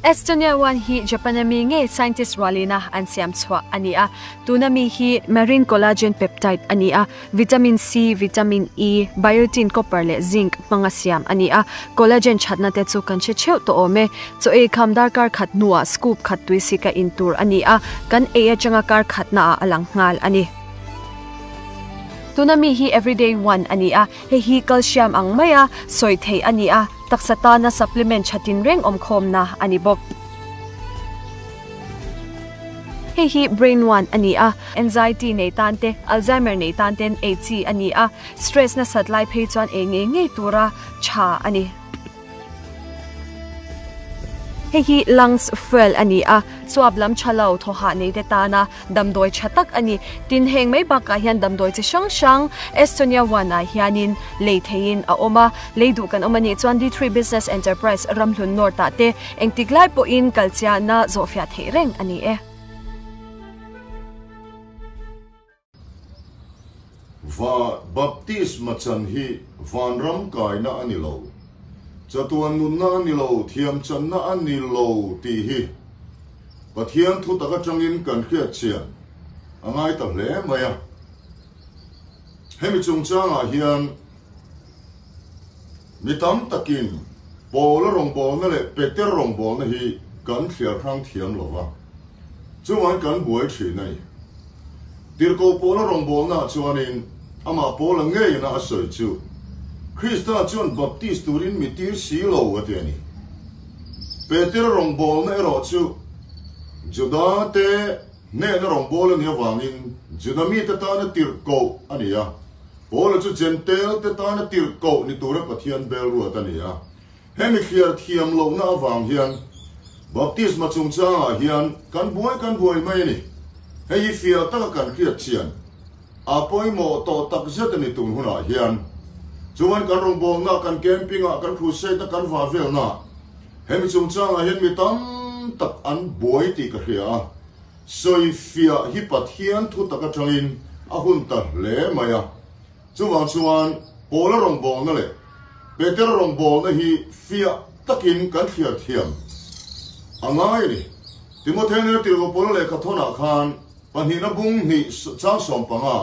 Estonia one hi Japanami nge scientist Ralina an siam chwa ania tunami hi marine collagen peptide ania vitamin C vitamin E biotin copper le zinc manga siam ania collagen chatna te chu kan che cheu to ome cho e khamdar kar khat nuwa scoop khat tuisi ka intur ania kan e changa kar khatna alang ngal ani tunami hi everyday one ania hi calcium ang maya soi thei ania taksata na supplement chatin reng omkhom na ani bok hi brain one ania anxiety nei tante alzheimer nei tanten AT ania stress na satlai phei chuan nge tura cha ani hi lungs fuel ania chuablam chalau thoha nei te ta na damdoi chatak ani tin heng mai ba ka hian damdoi chi shang Estonia wana hianin leithein a oma leidu kan omani chuan D3 business enterprise ramhlun norta te engtiklai po in kalchia na zofia theireng ani e va baptisma chan hi vanram kaina ani lo chatuan nun na ani lo thiam chan na ani lo ti hi pathian thu taka changin kan khia chian angai ta hle maya hemi chung changa hian mitam takin bola rong bol na le peter rong bol na hi kan khia thang thiam lova chuan kan buai thi nai dirko bola rong bol na chuanin ama bola ngei na asoi chu Krista chuan baptist turin mitir silo atiani peter rong bol na ero chu juda te ne na rong bol ni awangin juda mi te ta na tirko ania bola chu gentle te ta na tirko ni tura pathian bel ru atania hemi khiar thiam lo na awang hian baptisma chung cha hian kan buai mai ni hei fia ta kan khiat chian apoi mo to tak zet ni tun huna hian chuan kan rong bol na kan camping a kan crusade kan va vel na hemi chung cha hian mi tam tak an boi ti ka hria soi fia hi pathian thu taka thangin a hun ta le maya chuan bola rong bol na le peter rong bol na hi fia takin kan khia thiam angai ni timothy ne tir go bola le ka thona khan panhina bung ni cha som panga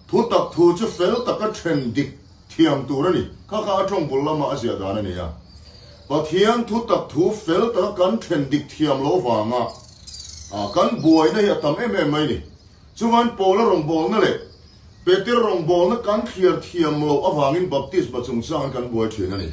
thu tak thu chu fel taka trendik thiam turani kha thong bulama asia dana ni ya pathian thu tak thu fel ta kan trendik thiam lo wanga kan buai na ya tam em mai ni chuan pola rong bol na le peter rong bol na kan khiar thiam lo awangin baptisma chung sang kan buai thina ni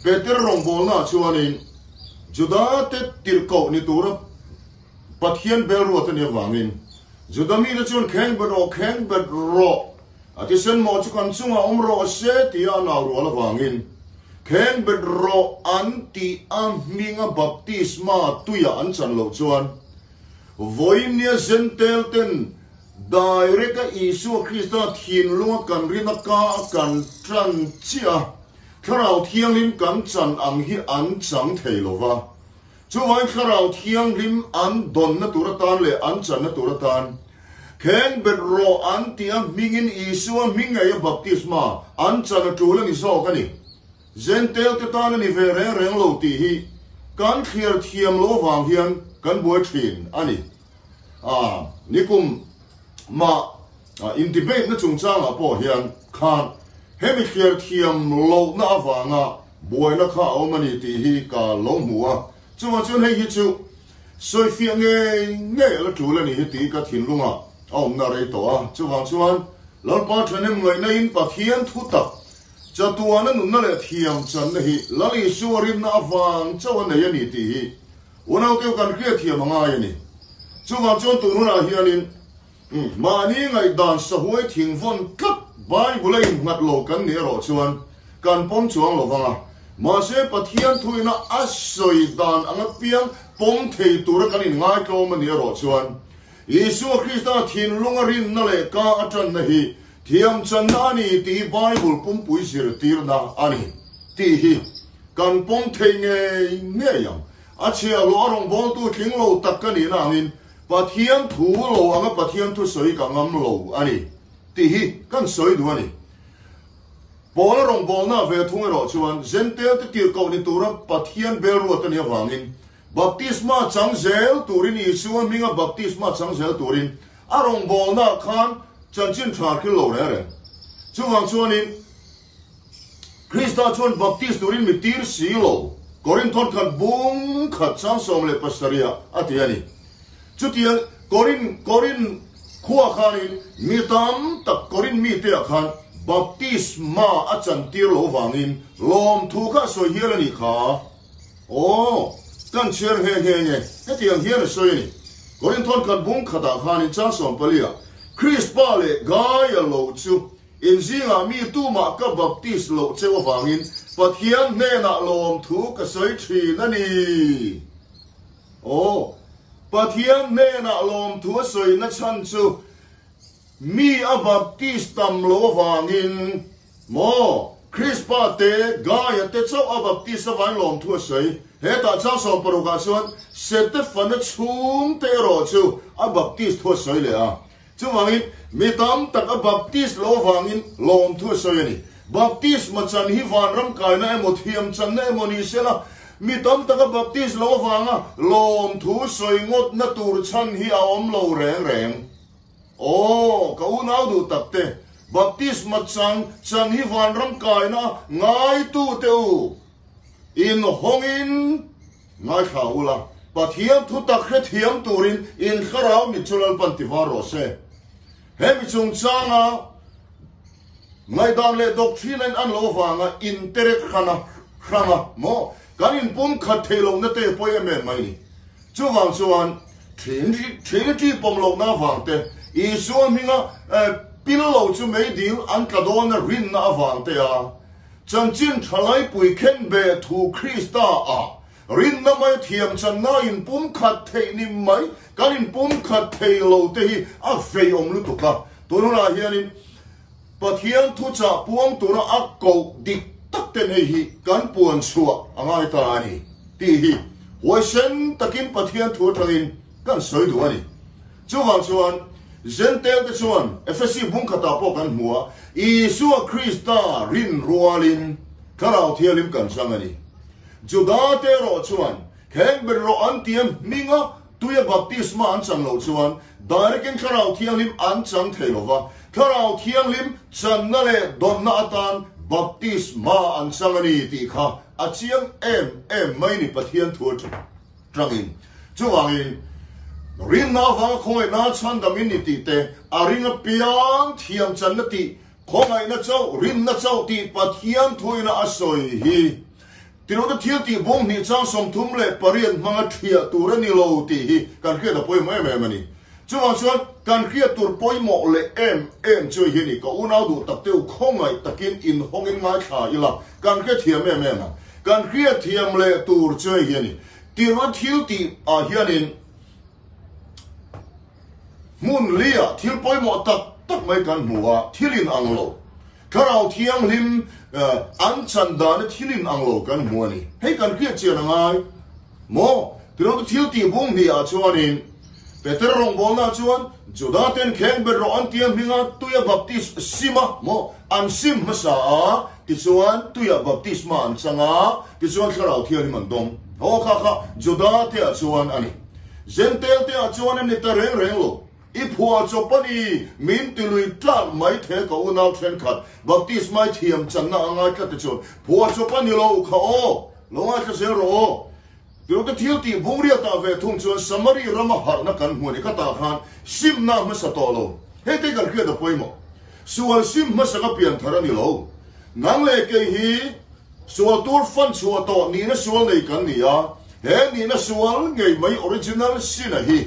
peter rong bol na chuanin juda te tirko ni tura pathian bel ro ta ni awangin juda mi na chuan kheng bet ro ati sen mo chu kan chunga omro se ti ana ro la wangin kheng bet ro anti am minga baptisma tuya an chan lo chuan voinia zentel ten daireka isu krista thin lunga kan rina ka kan tran chia kharau thiang lim kan chan ang hi an chang theilova chuan kharau thiang lim an don na turatan le an chan na turatan kheng bet ro an tiang mingin isu mingai baptisma an chan na tulan iso kani zentel te tan ni ve reng lo ti hi kan khiar thiam lo wang hian kan buai thin ani nikum ma in debate na chung chang a po hian khan hemi khiar thiam lo na awanga buai na kha omani ti hi ka lo muwa chuan hei hi chu soi fia nge la tu la ni hi ti ka thin lunga om na rei to a chuan lal pa thane ngai na in pathian thu tak chatuana nun na le thiam chan na hi lali suarin na awang chawan nei ani ti hi unau teu kan khia thiam anga yani chuan tu nu na hianin mani ngai dan sa huai thing von kat bible in ngat lo kan ne ro chuan kan pom chuang lo wanga ma se pathian thuina asoi dan anga piang pom thei tur kan in ngai ko ma ne ro chuan Yesu Krista thin lunga rin na le ka atan na hi thiam chan na ni ti bible pum pui sir tir na ani ti hi kan pom thei nge yang a chia lo rong bol tu thing lo tak kan ni na ngin pathian thu lo anga pathian thu soi ka ngam lo ani ti hi kan soi du ani bola rong bol na ve thung ro chuan zentel te tir ko ni tura pathian bel ro ta ni wangin baptisma chang zel turin Isua minga baptisma chang zel turin arong bol na khan chan chin thar ki lo re chuwang chuanin Krista chuan baptist turin mi tir si lo korin thon khan bung khat chang som le pastoria atiani chutia korin khuwa khanin mi tam tak korin mi te khan baptisma achan tir lo wangin lom thu kha so hialani kha kan cher he nge hetiang hian soini korin thon khan bung khata khanin chang som palia Chris Pale gaya lo chu inzinga mi tu ma ka baptist lo chewa wangin pathian ne na lom thu ka soi thi na ni pathian ne na lom thu soi na chan chu mi a baptist tam lo wangin mo Chris Pate gaya te chaw a baptist wan lom thu soi he ta chaw so paruka chuan Stephen chung te ro chu a baptist thu soi le a chu wangin mi tam tak a baptist lo wangin lom thu soi ni baptist ma chan hi van ram kai na emo thiam chan na emo ni sela mi tam tak a baptist lo wanga lom thu soi ngot na tur chan hi a om lo reng ka unau du takte baptist ma chan hi van ram kai na ngai tu teu in hongin ngai khaula pathiam thu tak khe thiam turin in kharau mi chulal pantivar ro se hemi chung changa ngai dam le doctrine an lo wanga interet khana mo kanin pum khat thelo na te poi em mai ni chuwang chuan trinity pom lo na wang te Isu minga pillow chu mei dil an kadona rin na wang te a chanchin thalai pui khen be thu Krista a rin na mai thiam chan na in pum khat thei ni mai kanin pum khat thei lo te hi a fei om lu tuka tunula hianin pathian thu cha puang tuna a ko dik tak ten hi kan puan suwa angai ta ani ti hi hoisen takin pathian thu thangin kan soi du ani chuwang chuan Zentel te chuan FSC bung khata po kan hua Isua Krista rin rualin karau thialim kan sangani Juda te ro chuan kheng ber ro an tiam minga tuya baptisma an chang lo chuan direct karau thialim an chang theilova karau thialim chan na le don na atan baptisma an sangani ti kha achiang em mai ni pathian thu trangin chuwangin rin na va khoi na chan da miniti te aringa pian thiam chan na ti khongai na chau rin na chau ti pathian thuina asoi hi tiro da thil ti bom ni chang som thum le parian manga thia turani lo ti hi kan khia da poi mai mani chuan kan khia tur poi mo le em chui hi ni ko unau du tak teu khongai takin in hongin nga kha ila kan khia thiam me na kan khia thiam le tur chui hi ni tiro thil ti a hianin mun lia thil poi mo tak mai kan muwa thilin anglo karau thiang lim an chanda na thilin anglo kan muani hei kan khia chian ngai mo tiro thil ti bung ni a chuanin Peter rong bol na chuan Juda ten kheng ber ro an tiang hinga tuya baptist sima mo an sim masa ti chuan tuya baptisma an changa ti chuan karau thiang man dom kha Juda te a chuan ani Zentel te a chuan ni ta reng lo Iphua chopani min tilui tlan mai the ka unau thren khat baptisma thiam channa anga ka te chon phua chopani lo kha lo nga ka zero tiro ta thil ti bungria ta ve thung chuan samari rama har na kan hmuni ka ta khan sim na ma sa to lo he te kan khia da poimo sual sim ma sa ka pian tharani lo nang le ke hi sual tur fan sual to ni na sual nei kan ni ya he ni na sual ngei mai original sina hi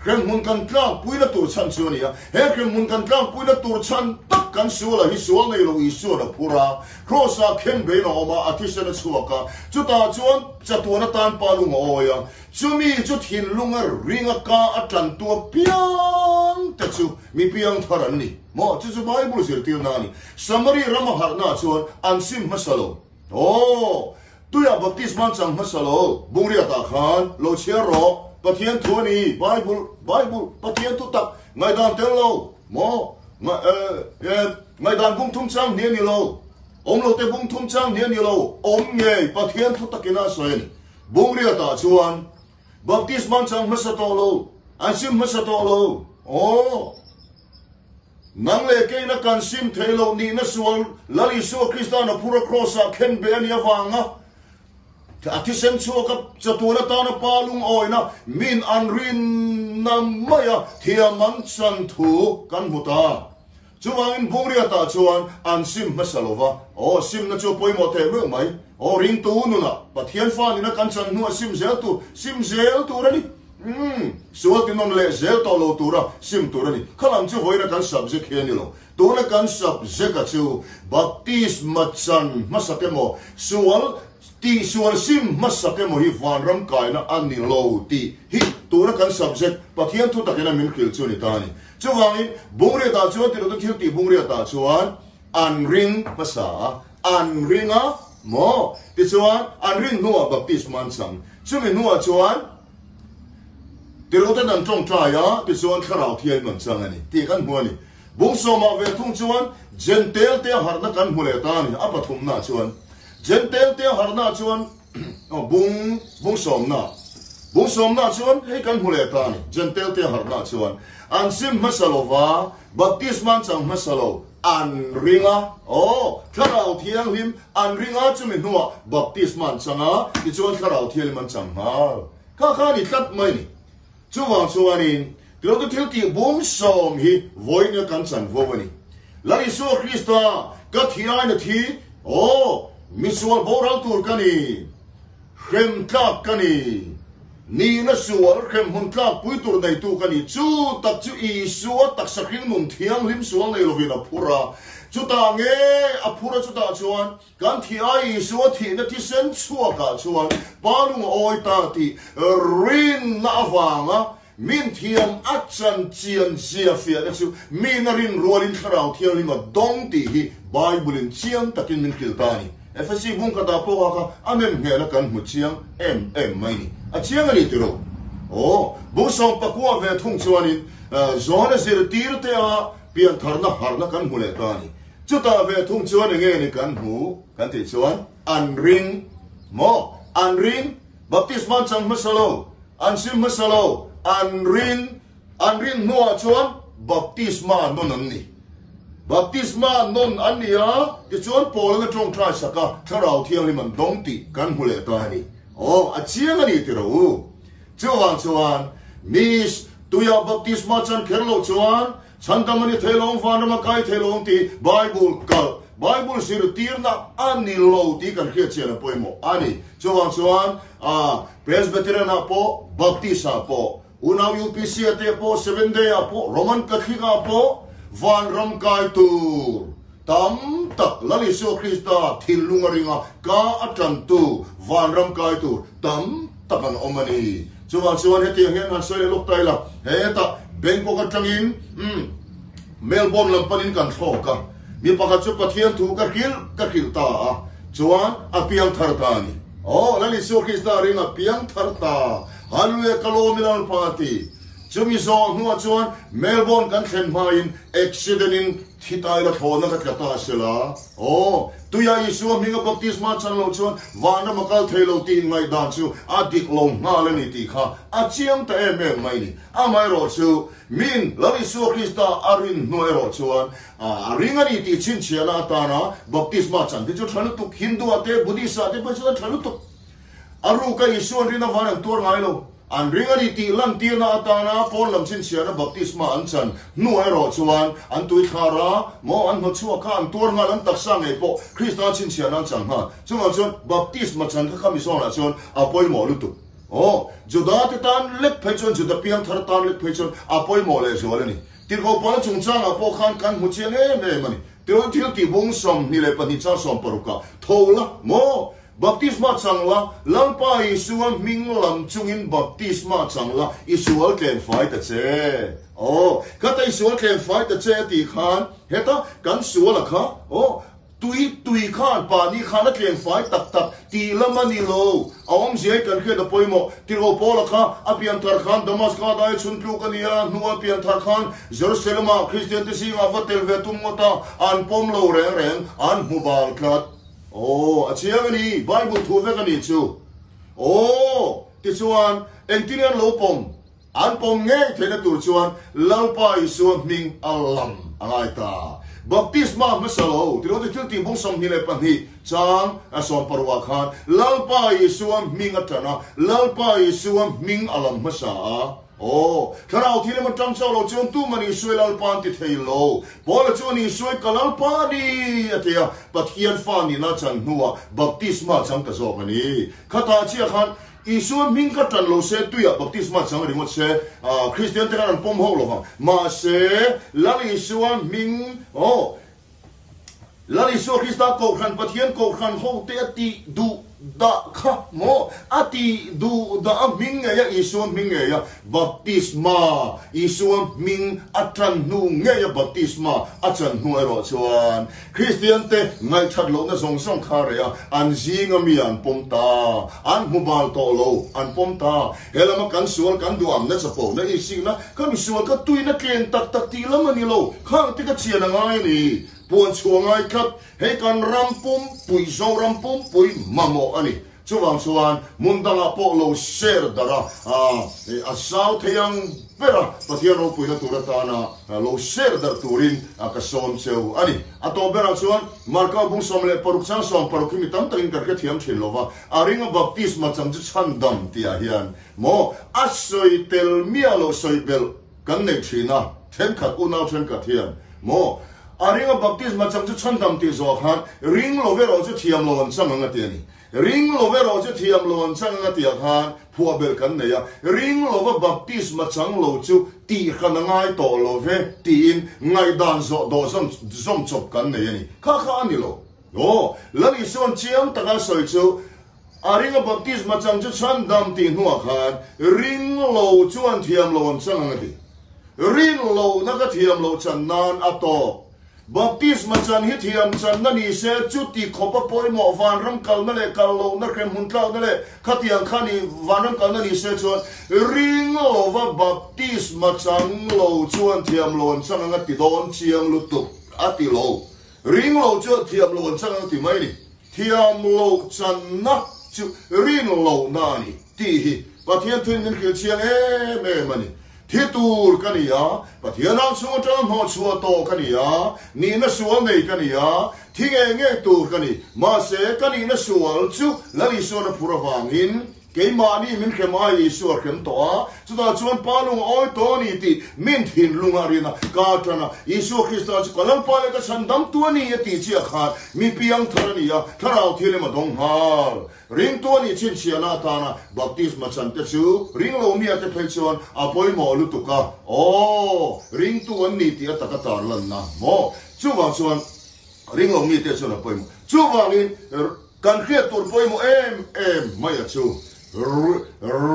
Kren mun kan tlang puila tur chan chuania he kren mun kan tlang puila tur chan tak kan suala hi sual nei lo isu na pura crossa khen be no ma atisa na chuaka chuta chuan chatuana tan palu ngoya chumi chu thin lunga ringa ka atlan tu piang ta chu mi piang tharan ni mo chu bible sir tir na ni samari rama har na chuan ansim masalo tuya baptisma chang masalo bungria ta khan lo chero pathian thuani bible pathian tu tak ngai dan tel lo mo ngai dan bung thum chang ni lo om lo te bung thum chang ni lo om nge pathian thu takina soen bung ria ta chuan baptism chang masatolo ansim masatolo oh nang le ke na kan sim thelo ni na sual lali so kristana pura crossa ken be ani awanga atisem chuka chatuna ta na palung oina min anrin na maya thiaman chan thu kan muta chuwangin bungria ta chuan an sim masalova o sim na chu poimo the me mai o ring tu nu na pathian fa ni na kan chan nu sim zel tu rani sual ti non le zel to lo tu ra sim tu rani khalam chu hoina kan subject he ni lo tu na kan subject ka chu baptism chan masakemo sual sim masakemo hi van ram kai na ani lo ti hi tu na kan subject pathian tu takena min khil chu ni ta ni chuwangin bungre ta chuan ti ro thil ti bungre ta chuan an ring pasa an ringa mo ti chuan an ring nuwa baptism man chang chumi nuwa chuan ti ro ta dan tong tra ya ti chuan kharau thiai man chang ani ti kan hmu ani bung soma ve thung chuan gentle te harna kan hmu le ta ni apathum na chuan gentle te harna chuan bung som na chuan hei kan hmu le ta ni gentle te harna chuan an sim masalova baptisman chang masalo an ringa kharau thiang lim an ringa chumi nuwa baptisman changa ti chuan kharau thiang man chang mal kha ni tlat mai ni chuwangin tilo thil ti bum som hi voina kan chan vovani lari so krista ka thiai na thi misual boral tur kani khem tlak kani ni na sual khem hun tlak pui tur dai tu kani chu tak chu I suwa tak sakring nun thiang lim sual nei lovina phura chu ta nge a phura chu ta chuan kan thiai suwa thi na thi sen chua ka chuan palung oi ta ti rin na awanga min thiam achan chian zia fia na chu min rin rualin kharau thiang lim dong ti hi bible in chiang takin min kiltani FSC bung kata po ka amen ngela kan mu chiang em mai ni a chiang ani tiro bu som pakwa ve thung chuanin zona zir tir te a pian tharna harna kan mu le ta ni chuta ve thung chuan nge ni kan hu kan ti chuan an ring baptisman chang masalo an sim masalo an ring no chuan baptisma non an ni baptisma non ania ti chuan pol na tong trai saka tharau thiang li man dong ti kan hule ta ni a chiang ani ti ro chuan mis tuya baptisma chan kherlo chuan chantamani thelong vanama kai thelong ti bible sir tirna ani lo ti kan khia chela poimo ani chuan presbyterian po baptisa po unaw UPC ate po 7 day po roman catholic po van ram kai tu tam tak lali so krista thilunga ringa ka atan tu van ram kai tu tam takan omani chuan heti hian han soi lok tai la heta bangkok atangin melbourne lampanin kan thoka mi pakhat chu pathian thu ka khil ta chuan apiang thar ta ni lali so krista ringa piang thar ta halwe kalominal party chumi so nuwa chuan melbourne kan thlen main accident in thitai la thona ka ta sela tuya isu minga baptisma chanlo chuan wana makal thelo tin ngai dan chu adik long nga le ni ti kha a chiang ta em mai ni a mai ro chu min lari su krista arin no ero chuan aringa ni ti chin chiala ta na baptisma chan ti chu thanu tu hindu ate buddhist ate pa chu thanu tu aru ka isu rina wana tur ngai lo an ringari ti lan ti na atana pon lam chin chiana baptisma an chan nu ero chuan an tui khara mo an ho chu kha an tur nga lan taksa ngai po krista chin chiana chan ha chuan baptisma chan kha mi so na chuan apoi mo lu tu juda te tan lek phai chuan juda piang thar tan lek phai chuan apoi mo le zo le ni tir ko pon chung chang a po khan kan mu chian me mani til ti bung som ni le pani cha som paruka thola mo baptisma changla lampa isuwa minglam chungin baptisma changla isual ken fight che kata isual ken fight che ti khan heta kan suala kha tui khan pa ni khan a ken fight tak ti lamani lo awam je kan khe da poimo ti ro pola kha apian thar khan damaska dai chun plu kania nu apian thar khan jerusalem christian ti singa vatel vetum mota an pom lo reng an mubal khat a chiang ani bible thu ve kani chu ti chuan engtilian lo pom an pom nge thena tur chuan lalpa isu ming alam angai ta baptisma masalo tiro ti ti bong som ni le pan hi chang asom parwa khan lalpa isu ming atana lalpa isu ming alam masa oh karao thile ma tang chalo chuan tu mani suai lalpa ti theilo bola chuan ni suai kalalpa ni atia pathian fa ni na chan nuwa baptisma chang ka zo ani khata chi khan Isu ming ka tan lo se tuya baptisma chang ringot se Christian te kan pom ho lo ma se la isu ming oh la isu Christa ko khan pathian ko khan ho te ti du da kha mo ati du da ming ya isu ming ya baptisma isu ming atan nu nge ya baptisma atan nu ero chuan Christian te ngai that lo na song song kha re ya an jing mi an pom ta an mobile to lo an pom ta helama kan sual kan du am na chapo na ising na kan sual ka tui na ken tak tak ti lam ni lo khang ti ka chia na ngai ni buồn chuông ai khát hay còn rampum pui zo rampum pui mamo ani chuang chuan mun dang a po lo share dara a sao thayang pera pathian ro pui na turata na lo share dar turin ka som cheu ani ato bera chuan marka bung som le paruk sang som paruk mi tam takin kar ke thiam thin lova aringa baptisma chang chu chandam tia hian mo asoi tel mialo soi bel kan ne thina then khat unau then ka thiam mo aringa baptisma chang chu chandam ti zo khan ring lo vero chu thiam lo an chang anga ti ani ring lo vero chu thiam lo an chang anga ti khan phua bel kan ne ya ring lo va baptisma chang lo chu ti khan ngai to lo ve tin ngai dan zo do zom chop kan ne ani kha ani lo o lani son chiam taka soi chu aringa baptisma chang chu chandam ti nuwa khan ring lo chu an thiam lo an chang anga ti ring lo na ka thiam lo chan nan ato baptisma chan hi thiam chan na ni se chuti khopa poi mo van ram kal na le kal lo na krem hun tlaw na le khatiang khani van ram kal na ni se chuan ring lo va baptisma chan lo chuan thiam lo an chang anga ti don chiang lu tu ati lo ring lo chu thiam lo an chang anga ti mai ni thiam lo chan na chu ring lo na ni ti hi pathian thun nin khil chiang me mani Thitur kaniya, pathianang sumutang ho suato kaniya, ni na sual nei kaniya, thingenge tur kani, ma se kani na sual chu, lali suana puravangin, kay mani min khemai suar khem toa, chuda chuan palung oi to ni ti, min thin lungarina, katana, Isu Krista chu kalang pale ka sandam tuani yati chia khat, mi piang tharaniya, tharau thile madong hal. Ring tuani chin siana tana baptisma chante chu ring lo mi ate phechon apoi mo lu tuka oh ring tuan ni ti ataka tar lan na mo chuwa chuan ring lo mi te chon apoi mo chuwa in kan khia tur poi mo em mai chu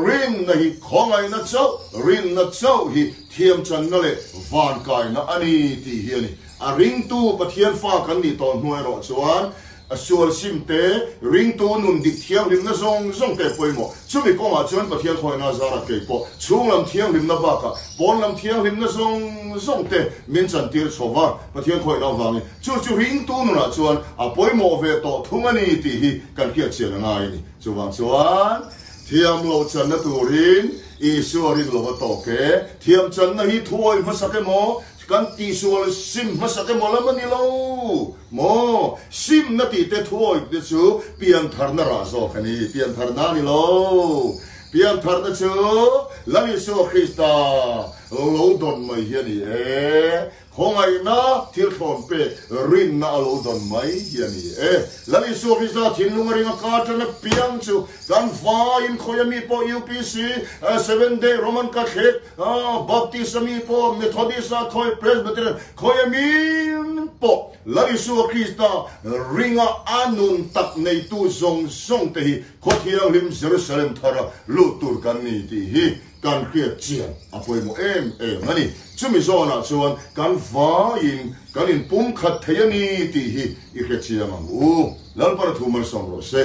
ring na hi khongai na chau ring na chau hi thiam chan na le van kai na ani ti hi ani a ring tu pathian fa kan ni ton hnuai ro chuan Asual simte ring tu nun dik thiang lim na zong te poi mo chumi ko ma chuan pathian khoi na zara ke po chung lam thiang lim na ba ka bon lam thiang lim na zong te min chan tir chowa pathian khoi na wangi chu ring tu na chuan a poi mo ve to thungani ti hi kan kia chian ngai ni chuwang chuan thiam lo chan na turin Isu rin lo to ke thiam chan na hi thuai ma sake mo kan ti sual sim masake mola manilo mo sim na ti te thoi de chu pian thar na ra zo khani pian thar na ni lo pian thar na chu lani so Krista lo don mai hiani khongai na thil thon pe rin na lo don mai hiani lani so Krista thin lungari nga ka na piang chu kan va in khoyami po UPC 7-day Roman Catholic baptism po Methodist khoi Presbyterian khoyami po lani so Krista ringa anun tak nei tu zong te hi khothiang lim Jerusalem thara lutur kan ni ti hi kan khia chian apoi mo ngani chumi zona chuan kan va in pum khat thayani ti hi i khia chiam ang lalpar thumar som ro se